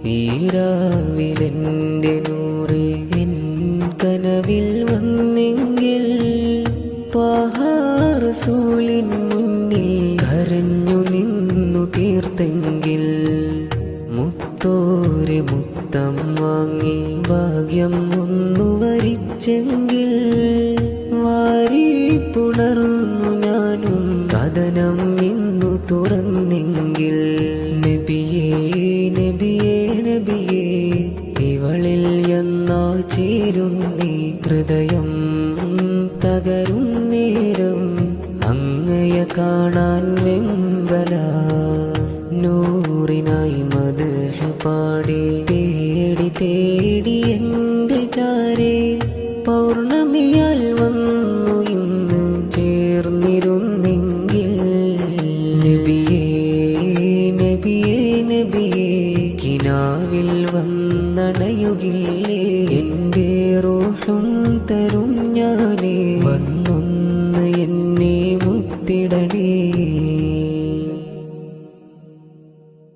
ഈരാവിലെൻ്റെ നൂറ് എൻ കനവിൽ വന്നെങ്കിൽ ത്വാഹ റസൂലിൻ മുന്നിൽ കരഞ്ഞു നിന്നു തീർത്തെങ്കിൽ മുത്തോരെ മുത്തം വാങ്ങി ഭാഗ്യം ഒന്നു വരിച്ചെങ്കിൽ വാരി പുണർന്നു ഞാനും കഥനം ഇന്നു തുറന്നെങ്കിൽ നബിയേ നബിയേ നബിയേ ഇവളിൽ എന്നാ ചേരുന്നീ ഹൃദയം തകരും നേരം അങ്ങയ കാണാൻ വെമ്പല നൂറിനായി മദ്ഹ് പാടി തേടി തേടി എൻ്റെ ചാരേ പൗർണമിയാൽ വന്നു ഇന്ന് ചേർന്നിരുന്നെങ്കിൽ നബിയേ നബിയേ നബിയേ കിനാവിൽ വന്നണയുകില്ലേ എൻ്റെ റൂഹും തരും ഞാനേ വന്നൊന്ന് എന്നെ മുത്തിടണേ.